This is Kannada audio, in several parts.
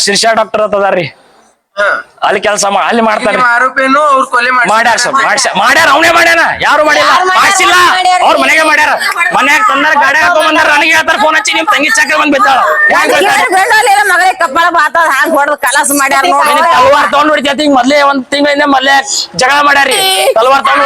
ಶಿರ್ಷಾ ಡಾಕ್ಟರ್ ಅಂತದಾರ್ರಿ ಅಲ್ಲಿ ಕೆಲಸ ಅಲ್ಲಿ ಮಾಡ್ತಾರೆ ಆರೋಪಿಯನ್ನು ಅವ್ರು ಕೊಲೆ ಮಾಡ್ಯಾರ ಅವನೇ ಮಾಡ್ಯಾನ ಯಾರು ಮಾಡಿಲ್ಲ ಮಾಡಿಸಿಲ್ಲ ಅವ್ರ ಮನೆಗೆ ಮಾಡ್ಯಾರ ಮನ್ಯಾಗ ತಂದಾರ ಗಾಡಿ ಹಾಕೊಂಡ್ ಬಂದಾರ ನನಗೆ ಹೇಳ್ತಾರ ಫೋನ್ ಹಚ್ಚಿ ನಿಮ್ ತಂಗಿ ಚಕ್ರ ಬಂದ್ ಬಿದ್ದಾಳ ಮಗಳಿಗೆ ಕಪ್ಪಳ ಬಾತ ಹಾಂಗ್ ಹೊಡೆದ್ ಕಲಾಸ ಮಾಡ್ಯಾರ ತಲವಾರ್ ತಗೊಂಡ್ ಹೊಡಿತೈತಿ ಈಗ ಮೊದ್ಲೇ ಒಂದ್ ತಿಂಗಳಿಂದ ಮೊದ್ಲೇ ಜಗಳ ಮಾಡ್ಯಾರಿ ತಲವಾರ್ ತಗೊಂಡ್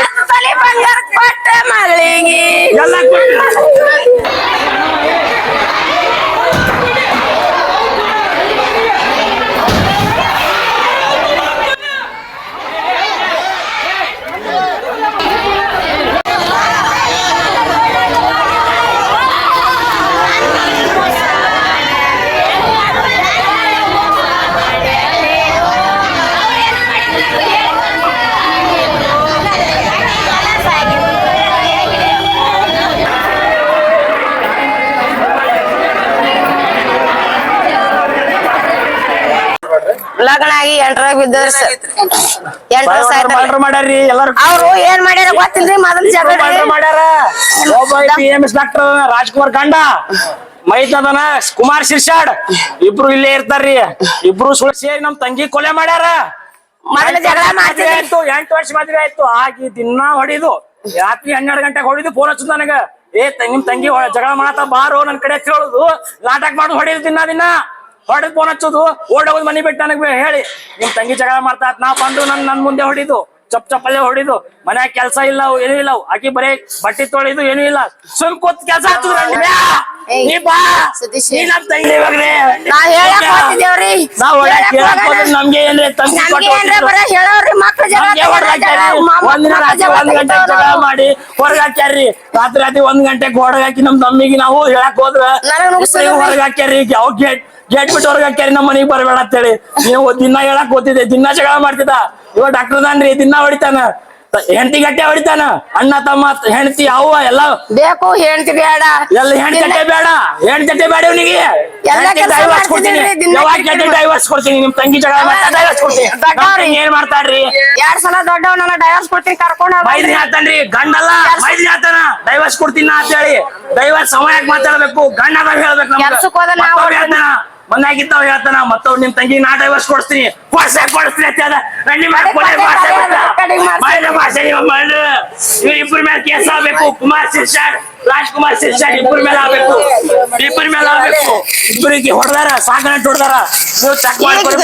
ಎಲ್ಲ ಲಗ್ನ ಆಗಿ ಎಂಟ್ರಾಗ ಬಿದ್ದ ಮಾಡ್ಯಾರಿ ಎಲ್ಲಾರು ಅವ್ರು ಏನ್ ಮಾಡ್ಯಾರ ಗೊತ್ತಿಲ್ರಿ ಮೊದಲು ಜಗಳ ಮಾಡ್ಯಾರ ಡಾಕ್ಟರ್ ರಾಜ್ಕುಮಾರ್ ಗಂಡ ಮೈತದನ ಕುಮಾರ್ ಶಿರ್ಷಾಡ್ ಇಬ್ರು ಇಲ್ಲೇ ಇರ್ತಾರ್ರಿ ಇಬ್ರು ಸುಳ್ಳು ಸೇರಿ ನಮ್ ತಂಗಿ ಕೊಲೆ ಮಾಡ್ಯಾರ ಮೊದಲು ಜಗಳ ಆಯ್ತು 8 ವರ್ಷ ಮದ್ವೆ ಆಯ್ತು ಆಗಿ ದಿನ ಹೊಡಿದು ರಾತ್ರಿ 12 ಗಂಟೆಗೆ ಹೊಡಿದು ಫೋನ್ ಹಚ್ಚುದು ನನಗ ನಿಮ್ ತಂಗಿ ಜಗಳ ಮಾಡತ್ತ ಬಾರೋ ನನ್ ಕಡೆ ಹೇಳುದು ನಾಟಕ ಮಾಡುದು ಹೊಡಿದು ದಿನ ಹೊಡೆದ್ ಫೋನ್ ಹಚ್ಚೋದು ಓಡೋದ್ ಮನಿ ಬಿಟ್ಟು ನನಗ್ ಹೇಳಿ ನಿಮ್ ತಂಗಿ ಜಗಳ ಮಾಡ್ತಾ ನಾ ಬಂದು ನನ್ ಮುಂದೆ ಹೊಡಿದು ಚಪ್ಪಲ್ಲೇ ಹೊಡಿದು ಮನ್ಯಾಗ ಕೆಲ್ಸ ಇಲ್ಲ ಏನೂ ಇಲ್ಲ ಆಕಿ ಬರೀ ಬಟ್ಟೆ ತೊಳಿದು ಏನೂ ಇಲ್ಲ ಸುಮ್ ಕೂತ್ ಕೆಲ್ಸ ನಮ್ಗೆ ಏನ್ರಿ ಒಂದ್ ಗಂಟೆ ಜಗಳ ಮಾಡಿ ಹೊರಗ್ ಹಾಕ್ಯಾರ್ರಿ ರಾತ್ರಿ 1 ಗಂಟೆಗೆ ಹೊರಗ್ ಹಾಕಿ ನಮ್ ತಮ್ಮಿಗೆ ನಾವು ಹೇಳಕ್ ಹೋದ್ರ ಹೊರಗ್ ಹಾಕ್ಯಾರ್ರಿ ಯಾವ ಗೇಟ್ ಬಿಟ್ಟು ಹೊರಗ್ ಹಾಕ್ಯಾರಿ ನಮ್ ಮನಿಗ್ ಬರ್ಬೇಡ ಅಂತೇಳಿ ನೀವು ದಿನ ಹೇಳಕ್ ಹೋತಿದ್ದೆ ದಿನ ಜಗಳ ಮಾಡ್ತಿದ್ದ ಇವ ಡಾಕ್ಟರ್ ದಾನ್ರಿ ದಿನ ಹೊಡಿತಾನ ಹೆಂಡತಿ ಗಟ್ಟೆ ಹೊಡಿತಾನ ಅಣ್ಣ ತಮ್ಮ ಹೆಂಡತಿ ಅವ್ವ ಎಲ್ಲ ಬೇಕು ಹೆಂಡತಿ ಬೇಡ ಎಲ್ಲ ಹೆಂಡತಿ ಬೇಡ ಹೆಂಡತಿ ಬೇಡ ಇವನಿಗೆ ಡೈವರ್ಸ್ ಕೊಡ್ತೀನಿ ಡೈವರ್ಸ್ ಕೊಡ್ತೀನಿ ನಿಮ್ ತಂಗಿ ಜಗಳ ಡೈವರ್ಸ್ ಕೊಡ್ತೀನಿ ಏನ್ ಮಾಡ್ತಾರ್ರಿ 2 ಸಲ ದೊಡ್ಡವ್ ನನ್ನ ಡೈವರ್ಸ್ ಕೊಡ್ತೀನಿ ಕರ್ಕೊಂಡ್ ಮೈದ್ರಿ ಹೇಳ್ತಾನ್ರಿ ಗಂಡಲ್ಲ ಮೈದ್ರಿ ಹೇಳ್ತಾನ ಡೈವರ್ಸ್ ಕೊಡ್ತೀನಿ ಅಂತ ಹೇಳಿ ಡೈವರ್ಸ್ ಸಮಯಕ್ಕೆ ಮಾತಾಡ್ಬೇಕು ಗಂಡ ಹೇಳ್ಬೇಕು ಹೇಳ್ತಾನ ಮನ್ನಾಗಿದ್ದಾವ್ ಹೇಳ್ತಾನ ಮತ್ತವ್ ನಿಮ್ ತಂಗಿ ನಾ ಡೈವರ್ಸ್ ಕೊಡ್ತೀನಿ ಇವ್ರ ಮೇಲೆ ಕೇಸ್ ಆಗ್ಬೇಕು ಕುಮಾರ್ ಶಿರ್ಷಾಡ್ ರಾಜ್ಕುಮಾರ್ ಶಿರ್ಷಾಡ್ ಇಬ್ಬರ ಮೇಲೆ ಆಗ್ಬೇಕು ಇಬ್ಬರಿಗೆ ಹೊಡೆದಾರ ಸಾಕಣೆ ಹೊಡೆದಾರ ನೀವು ಚೆಕ್ ಮಾಡ್ಕೊಡಿ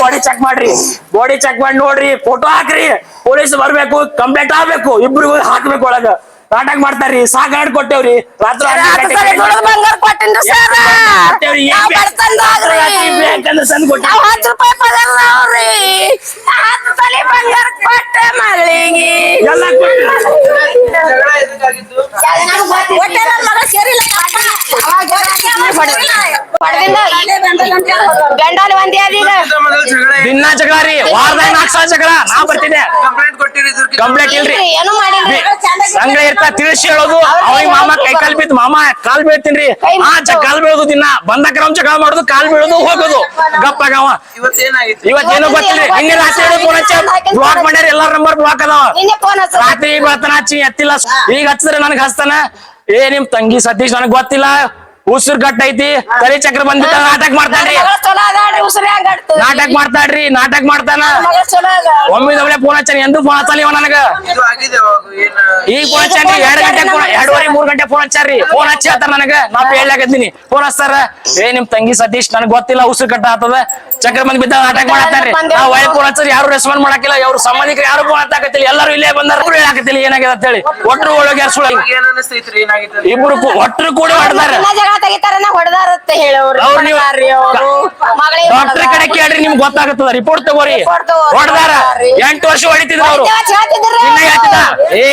ಬಾಡಿ ಚೆಕ್ ಮಾಡಿ ನೋಡ್ರಿ ಫೋಟೋ ಹಾಕ್ರಿ ಪೊಲೀಸ್ ಬರ್ಬೇಕು ಕಂಪ್ಲೇಂಟ್ ಆಗ್ಬೇಕು ಇಬ್ರಿಗೂ ಹಾಕ್ಬೇಕು ಒಳಗ ನಾಟಕ ಮಾಡ್ತಾರ್ರಿ ಸಾಕಾಡ್ ಕೊಟ್ಟೇವ್ರಿ ರಾತ್ರಿ ಗಂಡಾಲಿ ಒಂದೇ ದಿನ ಜಗಳ ರೀ ವಾರದಾಗ 4 ಸಲ ಜಗಳ ನಾ ಬರ್ತಿದ್ದೆ ಕಂಪ್ಲೇಂಟ್ ಇಲ್ರಿ ಸಂಗ್ರಹ ಇರ್ತಾ ತಿಳಿಸಿ ಹೇಳೋದು ಅವ್ರಿಗೆ ಮಾಮ ಕೈ ಕಾಲ್ ಬಿದ್ದು ಮಾಮ ಕಾಲ್ ಬೀಳ್ತೀನ್ರಿ ಕಾಲ್ ಬೀಳೋದು ದಿನ ಬಂದಕ್ರಮ್ ಜಗಳ ಮಾಡೋದು ಕಾಲ್ ಬೀಳೋದು ಹೋಗೋದು ಗಪ್ಪಾಗವ ಇವತ್ತೇನು ಗೊತ್ತಿಲ್ಲ ನಿನ್ನೆ ರಾತ್ರಿ ಫೋನ್ ಹಚ್ಚ ಬ್ಲಾಕ್ ಮಾಡ್ಯಾರ ಎಲ್ಲಾರ ನಂಬರ್ ಬ್ಲಾಕ್ ಅದಾವ ರಾತ್ರಿ ಬೆಳತನ ಹಚ್ಚಿ ಎತ್ತಿಲ್ಲ ಈಗ ಹಚ್ಚಿದ್ರೆ ನನಗ್ ಹಚ್ತಾನ ನಿಮ್ ತಂಗಿ ಸತೀಶ್ ನನಗ್ ಗೊತ್ತಿಲ್ಲ ಉಸಿರು ಗಟ್ಟ ಐತಿ ತಲೆ ಚಕ್ರ ಬಂದ್ಬಿಟ್ಟ ನಾಟಕ ಮಾಡ್ತಾನ್ರಿ ನಾಟಕ ಮಾಡ್ತಾನ ಒಮ್ಮೆ ಫೋನ್ ಹಚ್ಚಾನ ಎಂದು ಫೋನ್ ಹಚ್ಚಲ್ಲ ಇವ ನನಗ ಈಗ ಫೋನ್ ಹಚ್ಚಾನ್ರಿ 2 ಗಂಟೆ 2:30 3 ಗಂಟೆ ಫೋನ್ ಹಚ್ಚಾರ್ರಿ ಫೋನ್ ಹಚ್ಚಿ ಹೇಳ್ತಾರ ನನಗ ನಾ ಹೇಳಾಕತ್ತೀನಿ ಫೋನ್ ಹಚ್ತಾರ ನಿಮ್ ತಂಗಿ ಸತೀಶ್ ನನಗ್ ಗೊತ್ತಿಲ್ಲ ಉಸಿರು ಗಟ್ಟ ಆಗ್ತದ ಚಕ್ರ ಬಂದ್ ಬಿದ್ದ ನಾಟಕ ಮಾಡತ್ತಾರ್ರಿ ನಾವ್ ಒಳ್ಳೆ ಫೋನ್ ಹಚ್ಚಾರ ಯಾರು ರೆಸ್ಪಾಂಡ್ ಮಾಡಾಕಿಲ್ಲ ಅವ್ರ ಸಂಬಂಧಿಕರು ಯಾರು ಫೋನ್ ಹತ್ತಾಕತ್ತಿಲ್ಲ ಎಲ್ಲರೂ ಇಲ್ಲೇ ಬಂದಾರ ಹೇಳಾಕತ್ತಿಲ್ಲ ಏನಾಗಿದೆ ಅಂತ ಹೇಳಿ ಒಟ್ರು ಒಳಗೆ ಇಬ್ರು ಒಟ್ರು ಕೂಡ ಹೊಡೆದಾರ ಡಾಕ್ಟರ್ ಕಡೆ ಕೇಳ್ರಿ ನಿಮ್ಗೆ ಗೊತ್ತಾಗುತ್ತದ ರಿಪೋರ್ಟ್ ತಗೋರಿ ಹೊಡೆದಾರ 8 ವರ್ಷ ಹೊಡಿತಿದ್ರು ಅವ್ರು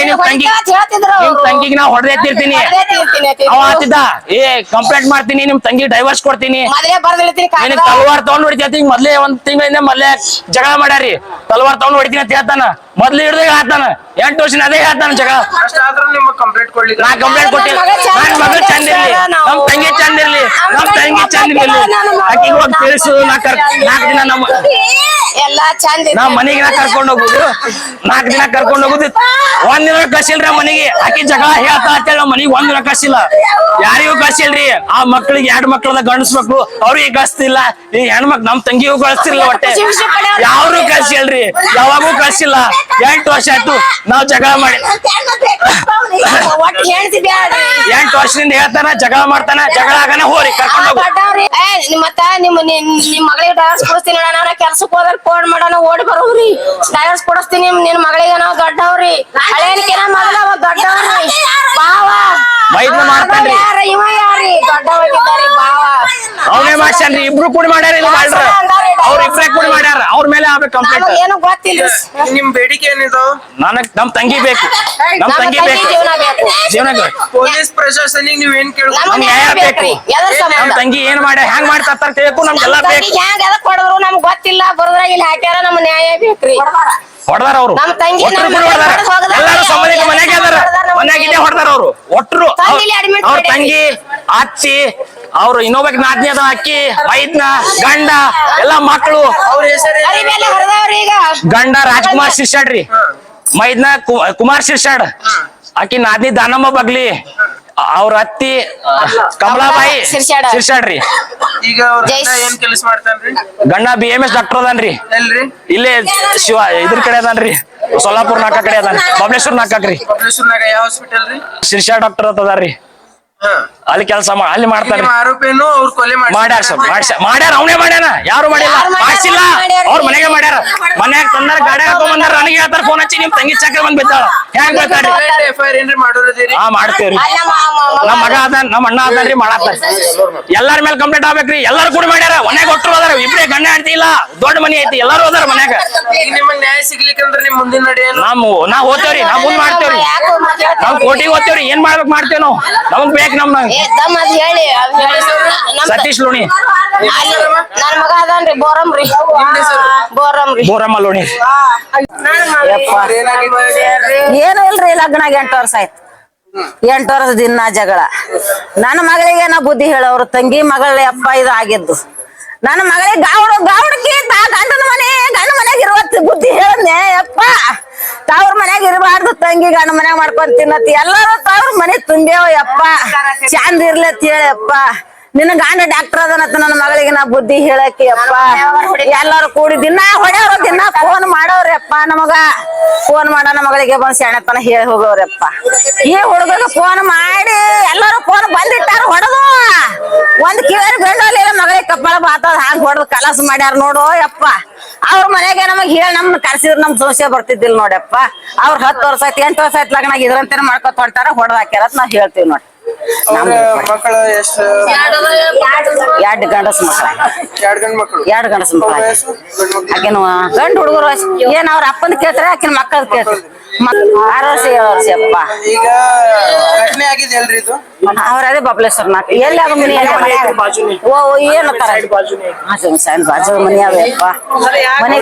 ನಿಮ್ ತಂಗಿಗೆ ನಾ ಹೊಡೆದಿರ್ತೀನಿ ಅವ ಆತಿದ್ದ ಕಂಪ್ಲೇಂಟ್ ಮಾಡ್ತೀನಿ ನಿಮ್ ತಂಗಿ ಡೈವರ್ಸ್ ಕೊಡ್ತೀನಿ ತಲವಾರ್ ತಗೊಂಡ್ ಹೊಡಿತಿ ಮೊದ್ಲೇ ಒಂದ್ ತಿಂಗಳಿಂದ ಮೊದ್ಲೇ ಜಗಳ ಮಾಡ್ಯಾರಿ ತಲವಾರ್ ತಗೊಂಡ್ ಹೊಡಿತೀನಿ ಅಂತ ಹೇಳ್ತಾನ ಮೊದ್ಲು ಹಿಡ್ದಾಗ ಹೇಳ್ತಾನ 8 ವರ್ಷ ಅದೇ ಹೇಳ್ತಾನ ಜಗಳ ನಾ ಕಂಪ್ಲೇಂಟ್ ಕೊಟ್ಟಿಲ್ಲ ನನ್ ಮಗಳು ಚಂದ ಇರ್ಲಿ ನಮ್ ತಂಗಿ ಚಂದ ಇರ್ಲಿ ಆಕಿಗೆ ಹೋಗಿ ತಿಳಿಸು 4 ದಿನ ನಮ್ಮ ಎಲ್ಲಾ ಚಂದ ನಾ ಮನಿಗೆ ನಾ ಕರ್ಕೊಂಡ್ ಹೋಗುದು 4 ದಿನ ಕರ್ಕೊಂಡ್ ಹೋಗುದು 1 ದಿನ ಕಳ್ಸಿಲ್ರಿ ಮನಿಗೆ ಆಕಿ ಜಗಳ ಹೇಳ್ತಾ ಅಂತೇಳಿ ನಾವ್ ಮನಿಗೆ 1 ದಿನ ಕಳ್ಸಿಲ್ಲ ಯಾರಿಗೂ ಕಳ್ಸಿಲ್ರಿ ಆ ಮಕ್ಳಿಗೆ 2 ಮಕ್ಳದ ಗಂಡಸ್ ಮಕ್ಳು ಅವ್ರಿಗೆ ಕಳ್ಸ್ತಿಲ್ಲ ಈ ಹೆಣ್ಮಕ್ ನಮ್ ತಂಗಿಗೂ ಕಳ್ಸ್ತಿಲ್ಲ ಹೊಟ್ಟೆ ಯಾರು ಕಳ್ಸಿಲ್ರಿ ಯಾವಾಗೂ ಕಳ್ಸಿಲ್ಲ 8 ವರ್ಷ ಆಯ್ತು ನಾವ್ ಜಗಳ ಮಾಡಿ ಒಟ್ಟು ಹೇಳ್ತಿ ಬ್ಯಾಡ್ರಿ 8 ವರ್ಷದಿಂದ ಹೇಳ್ತಾನ ಜಗಳ ಮಾಡ್ತಾನ ಜಗಳ ಆಗನ ಹೋರಿ ಕರ್ಕೊಂಡ್ ಹೋಗು ಮತ್ತ ನಿಮ್ ಮಗಳಿಗೆ ಡೈವರ್ಸ್ ಕೊಡಿಸ್ತೀನಿ ನಾನು ಕೆಲ್ಸಕ್ಕೆ ಹೋದ್ರೆ ಫೋನ್ ಮಾಡೋಣ ಓಡಿ ಬರೋವ್ರಿ ಡೈವರ್ಸ್ ಕೊಡಿಸ್ತೀನಿ ನಿನ್ ಮಗಳಿಗೆ ನಾವು ದೊಡ್ಡವ್ರಿ ಹಳೇನಿಕೆ ಮೊದಲ ದೊಡ್ಡವ್ರಿ ಬಾವ ಮೈದ್ನ ಮಾಡ್ತಾನ್ರಿ ಇವ ಯಾರಿ ದೊಡ್ಡವರಿದ್ದಾರೆ ಬಾವ ಅವನೇ ಮಾಡ್ಸ್ಯಾನ್ರಿ ಇಬ್ರು ಕೂಡಿ ಮಾಡ್ಯಾರ ಇದು ಮಾಡ್ರ ಅವ್ರ ಇಬ್ರೇ ಕೂಡಿ ಮಾಡ್ಯಾರ ಅವ್ರ ಮೇಲೆ ಆಗ್ಬೇಕು ಕಂಪ್ಲೇಂಟ್ ಏನು ಗೊತ್ತಿಲ್ಲ ನಿಮ್ ಬೇಡಿಕೆ ಏನಿದು? ನಮ್ ತಂಗಿ ಬೇಕು ನಮ್ ತಂಗಿ ಬೇಕು ಜೀವನ ಬೇಕು ಜೀವನ ಬೇಕು ಪೊಲೀಸ್ ಪ್ರಶಾಸನಿಗೆ ನೀವ್ ಏನ್ ಕೇಳ್ಬೋದು? ನಮ್ಗ್ ನ್ಯಾಯ ನ್ಯಾಯ ಬೇಕು ಬೇಕ್ರಿ ಎದ್ರ ನಮ್ ಸಂಬಂಧ ತಂಗಿ ಏನ್ ಮಾಡ್ಯ ಹೆಂಗ್ ಮಾಡ್ತಾರ ಬೇಕು ನಮ್ಗೆಲ್ಲ ಬೇಕು ಹ್ಯಾಂಗ ಎದಕ್ ಕೊಡಿದ್ರು ನಮ್ಗ್ ಗೊತ್ತಿಲ್ಲ ಬರೋದ್ರಾಗ ಇಲ್ಲಿ ಹಾಕ್ಯಾರ ನಮ್ ನ್ಯಾಯ ಬೇಕ್ರಿ ಹೊಡೆದಾರ ಅವ್ರು ನಮ್ ತಂಗಿ ಒಟ್ರು ಕೂಡ ಹೊಡೆದಾರ ಎಲ್ಲಾರು ಸಂಬಂಧಿಕ ಮನೆಗೆ ಅದಾರ ಮನೆಯಾಗಿದ್ದೇ ಹೊಡೆದಾರ ಅವ್ರು ಒಟ್ರು ಅವ್ರ ತಂಗಿ ಅಚ್ಚಿ ಅವ್ರು ಇನ್ನೊಬ್ಬಕ್ ನಾದ್ನಿ ಅದ ಅಕ್ಕಿ ಮೈದ್ನ ಗಂಡ ಎಲ್ಲಾ ಮಕ್ಕಳು ಅವ್ರ ಹೆಸರು ಅರಿ ಮೇಲೆ ಹರಿದವ್ರಿ ಈಗ ಗಂಡ ರಾಜ್ಕುಮಾರ್ ಶಿರ್ಷಾಡ್ರಿ ಮೈದ್ನ ಕುಮಾರ್ ಶಿರ್ಷಾಡ್ ಆಕಿ ನಾದ್ನಿ ದಾನಮ್ಮ ಬಗ್ಲಿ ಅವ್ರ ಅತ್ತಿ ಕಮಲಾಬಾಯಿ ಶಿರ್ಷಾಡ್ರಿ ಈಗ ಅವ್ರ ಗಂಡ ಏನ್ ಕೆಲಸ ಮಾಡ್ತಾನ್ರಿ? ಗಂಡ BMS ಡಾಕ್ಟರ್ ಅದಾನ್ರಿ ಎಲ್ರಿ? ಇಲ್ಲೇ ಶಿವ ಇದ್ರ ಕಡೆ ಅದಾನ್ರಿ ಸೋಲಾಪುರ್ ನಾಕ ಕಡೆ ಅದಾನ ಬಬಲೇಶ್ವರ್ ನಾಕ್ರಿ ಬಬಲೇಶ್ವರ್ನಾಗ ಯಾವ ಹಾಸ್ಪಿಟಲ್ ರೀ? ಶಿರ್ಷಾ ಡಾಕ್ಟರ್ ಅದಾರ್ರಿ ಹಾ. ಅಲ್ಲಿ ಕೆಲಸ ಅಲ್ಲಿ ಮಾಡ್ತಾರ್ರಿ ನಿಮ್ಮ ಆರೋಪಿಯನ್ನು ಅವ್ರು ಕೊಲೆ ಮಾಡ್ಯಾರ ಸರ್ ಮಾಡ್ಯಾರ ಅವನೇ ಮಾಡ್ಯಾನ ಯಾರು ಮಾಡಿಲ್ಲ ಮಾಡ್ಸಿಲ್ಲ ಅವ್ರ ಮನೆಗೆ ಮಾಡ್ಯಾರ ಮನ್ಯಾಗ ತಂದಾರ ಗಾಡ್ಯಾಗ ಹಾಕೊಂಡ್ ಬಂದಾರ ನನಗೆ ಹೇಳ್ತಾರ ಫೋನ್ ಹಚ್ಚಿ ನಿಮ್ ತಂಗಿ ಚಕ್ರ ಬಂದ್ ಬಿದ್ದಾಳ ಹೆಂಗ್ ಬೇಕಾಡ್ರಿ FIR ಏನ್ರಿ ಮಾಡೋರದೇರಿ? ಹಾ ಮಾಡ್ತೇವ್ರಿ ನಮ್ ಮಗ ಅದ ನಮ್ ಅಣ್ಣ ಅದಾನ್ರಿ ಮಾಡಾತ ಎಲ್ಲಾರ ಮೇಲೆ ಕಂಪ್ಲೇಂಟ್ ಆಗ್ಬೇಕ್ರಿ ಎಲ್ಲಾರು ಕೂಡ ಮಾಡ್ಯಾರ ಮನ್ಯಾಗ ಒಟ್ಟರು ಅದಾರ ಇಬ್ರೇ ಗಂಡ ಹೆಂಡತಿ ಇಲ್ಲ ದೊಡ್ಡ ಮನಿ ಐತಿ ಎಲ್ಲಾರು ಅದಾರ ಮನ್ಯಾಗ ಈಗ ನಿಮಗ್ ನ್ಯಾಯ ಸಿಗ್ಲಿಕ್ಕಂದ್ರ ನಿಮ್ ಮುಂದಿನ ನಡೆ ಏನು? ನಾವ್ ಓದ್ತೇವ್ರಿ ನಾವ್ ಮುಂದ್ ಮಾಡ್ತೇವ್ರಿ ನಾವ್ ಕೋಟಿಗೆ ಓದ್ತೇವ್ರಿ ಏನ್ ಮಾಡ್ಬೇಕು ಮಾಡ್ತೇವ್ ನಾವ್ ನಮಗ್ ಬೇಕು ಹೇಳಿ ಸತೀಶ್ ಲೋಣಿ ನನ್ ಮಗ ಅದನ್ರಿ ಬೋರಮ್ರಿ ಬೋರಮ್ರಿ ಬೋರಮ್ಮ ಲೋಣಿ ಏನು ಇಲ್ರಿ ಲಗ್ನಾಗ 8 ವರ್ಷ ಆಯ್ತು 8 ವರ್ಷ ದಿನ ಜಗಳ ನನ್ನ ಮಗಳಿಗೆ ನಾ ಬುದ್ಧಿ ಹೇಳೋರು ತಂಗಿ ಮಗಳ ಅಪ್ಪ ಇದು ಆಗಿದ್ದು ನನ್ನ ಮಗಳಿಗೆ ಗಾವಡಕಿ ಗಂಡನ ಮನ್ಯಾಗ ಇರುವತ್ತು ಬುದ್ಧಿ ಹೇಳದ್ನೆ ಅಪ್ಪ ತಾವ್ರ ಮನ್ಯಾಗ ಇರಬಾರ್ದು ತಂಗಿ ಗಂಡ ಮನ್ಯಾಗ ಮಾಡ್ಕೊಂಡ್ ತಿನ್ನತಿ ಎಲ್ಲಾರು ತಾವ್ರ ಮನೆ ತುಂಬ್ಯಾವ ಯಪ್ಪ ಚಂದ ಇರ್ಲತ್ ಹೇಳಿ ಅಪ್ಪ ನಿನ್ನ ಗಂಡ ಡಾಕ್ಟರ್ ಅದನತ್ತ ನನ್ನ ಮಗಳಿಗೆ ನಾ ಬುದ್ಧಿ ಹೇಳಕ್ಕೆ ಅಪ್ಪ ಎಲ್ಲಾರು ಕೂಡಿ ದಿನ ಹೊಡ್ಯಾರ ದಿನ ಫೋನ್ ಮಾಡೋರಪ್ಪ ನಮಗ ಫೋನ್ ಮಾಡೋ ನಮ್ಮ ಮಗಳಿಗೆ ಬಂದ್ ಶಾಣೆತನ ಹೇಳಿ ಹೋಗೋರಪ್ಪ ಈ ಹುಡುಗಗೆ ಫೋನ್ ಮಾಡಿ ಎಲ್ಲಾರು ಫೋನ್ ಬಂದಿಟ್ಟಾರ ಹೊಡೆದು ಒಂದ್ ಕಿವೇರಿ ಬೆಂಡೋಲಿಲ್ಲ ಮಗಳಿಗೆ ಕಪ್ಪಳ ಬಾತದ ಹಾಂಗ್ ಹೊಡೆದು ಕಲಸ ಮಾಡ್ಯಾರ ನೋಡು ಯಪ್ಪ ಅವ್ರ ಮನೆಗೆ ನಮಗ್ ಹೇಳಿ ನಮ್ನ ಕರ್ಸಿದ್ರ ನಮ್ ಸಮಸ್ಯೆ ಬರ್ತಿದ್ದಿಲ್ಲ ನೋಡಪ್ಪ ಅವ್ರ 10 ವರ್ಷ ಆಯ್ತು 8 ವರ್ಷ ಆಯ್ತು ಲಗ್ನಾಗ ಇದ್ರಂತೆ ಮಾಡ್ಕೊತ ಹೊಡ್ತಾರ ಹೊಡೆದ್ ಹಾಕ್ಯಾರ ನಾವ್ ಹೇಳ್ತೀವಿ ನೋಡಿ ಮಕ್ಕಳು ಎಷ್ಟು? 2 ಗಂಡಸ್ ಮಕ್ಳ 2 ಗಂಡ್ ಮಕ್ಕಳು 2 ಗಂಡಸ್ ಮಕ್ಳ ಆಕಿನ ಗಂಡ ಹುಡುಗರು ಏನ್ ಅವ್ರ ಅಪ್ಪನ ಕೇಳ್ತಾರೆ ಆಕಿನ ಮಕ್ಕಳ ಕೇಳ್ತಾರೆ 6 ವರ್ಷ 7 ವರ್ಷ ಅಪ್ಪ ಈಗ ಘಟನೆ ಆಗಿದೆ ಅಲ್ರಿ ಇದು? ಅವ್ರ ಅದೇ ಬಬಲೇಶ್ವರ್ ನಾಕ್ ಎಲ್ಲಿ ಆಗ ಮನಿ ಓ ಏನತ್ತಾರ ಬಾಜು ಮನಿ ಅವಪ್ಪ ಮನಿ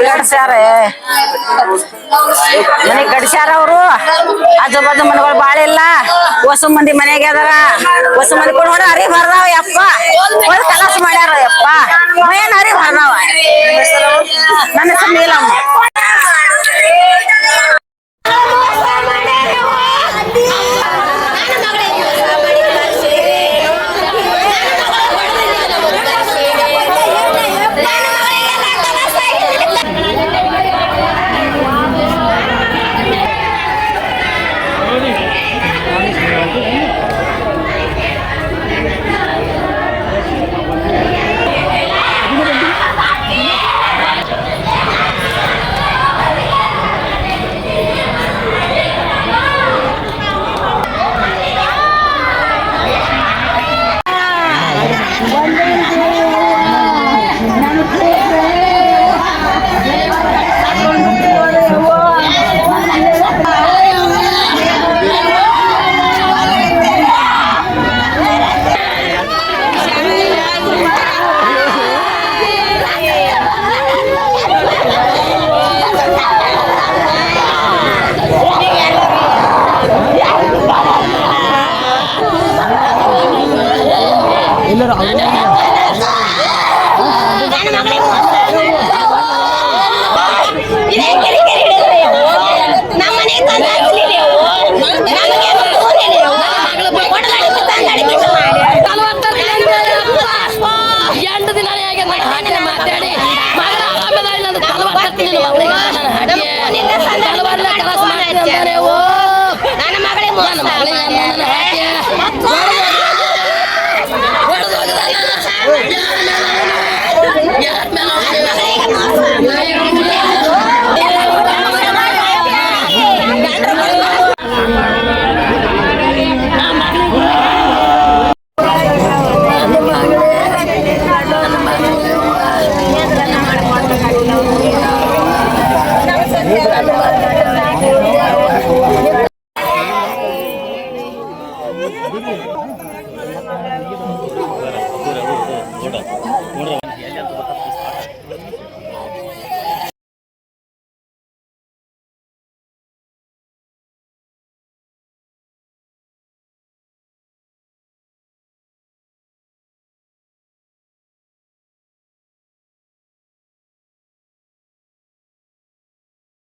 ಕಡ್ಸ್ಯಾರ ಅವ್ರು ಆಜು ಬಾಜು ಮನೆಗಳು ಬಾಳ ಇಲ್ಲ ಹೊಸ ಮಂದಿ ಮನೆಗೆ ಅದಾರ ಹೊಸ ಮಂದಿ ಕೂಡ ನೋಡಿ ಅರಿ ಬರ್ದಾವ ಯಪ್ಪ ಒಂದ್ ಕಲಾಸ ಮಾಡ್ಯಾರ ಯಪ್ಪ ಏನ್ ಅರಿ ಬರ್ದಾವ ನನ್ನ ಹೆಸರು ನೀಲಮ್ಮ